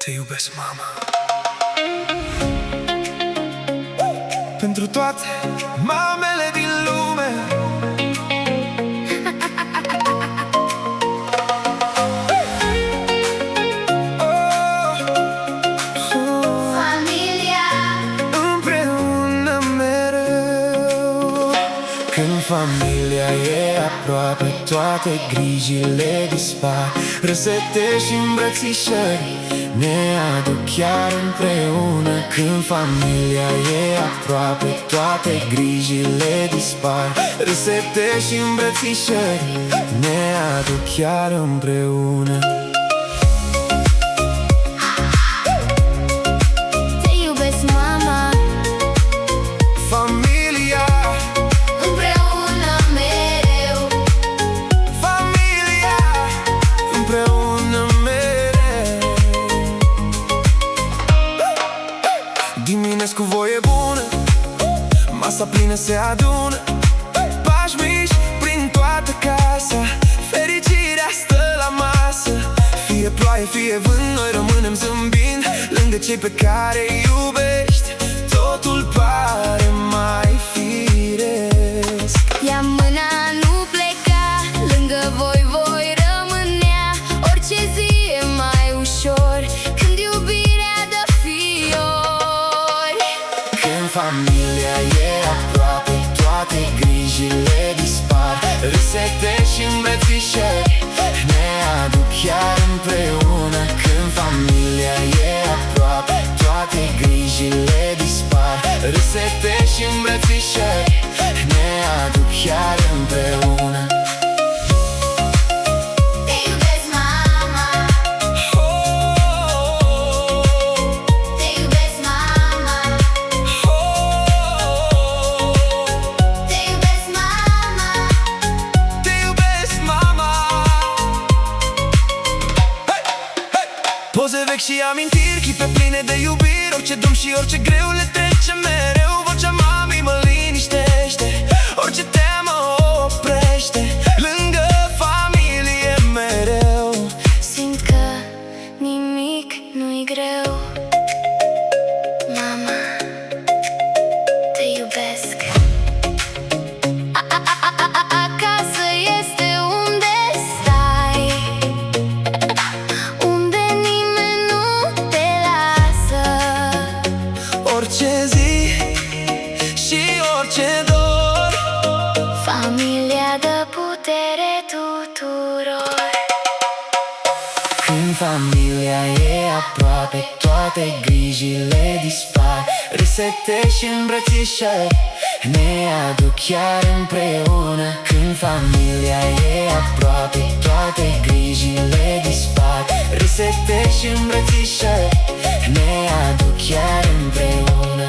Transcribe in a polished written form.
Te iubesc, mama. Pentru toate mamele din lume. Familia Împreună mereu. Când familia e aproape, toate grijile dispar. Râsete și îmbrățișări ne aduc chiar împreună. Când familia e aproape, toate grijile dispar. Râsete și îmbrățișări ne aduc chiar împreună. te iubesc, mama. Familia Împreună mereu. Familia împreună mereu. Dimineți cu voie bună, masa plină se adună. Pași mici prin toată casa, fericirea stă la masă. Fie ploaie, fie vânt, noi rămânem zâmbind lângă cei pe care îi iubești. Totul pare mai firesc. Ia mâna, nu pleca, lângă voi voi rămânea. Orice zi e mai ușor când iubirea dă fiori. Când familia e aproape, toate grijile dispar. Râsete și îmbrățișări ne aduc chiar împreună. Când familia e aproape, toate grijile dispar. Râsete și îmbrățișări ne aduc chiar împreună. Te iubesc, mama. Te iubesc, mama. Te iubesc, mama. Te iubesc, mama. Hey, hey! Poze vechi și amintiri, clipe pline de iubire. Orice drum și orice greu le trece mereu. Vocea mamei mă liniștește, orice teamă o oprește. Lângă familie mereu. Simt că nimic nu-i greu. Mama, te iubesc. Acasă este unde stai, unde nimeni nu te lasă. Orice zi și orice dor, Familia dă putere tuturor. când familia e aproape, toate grijile dispar. Râsete și îmbrățișări ne aduc chiar împreună. Când familia e aproape, toate grijile dispar. Râsete și îmbrățișări ne aduc chiar împreună.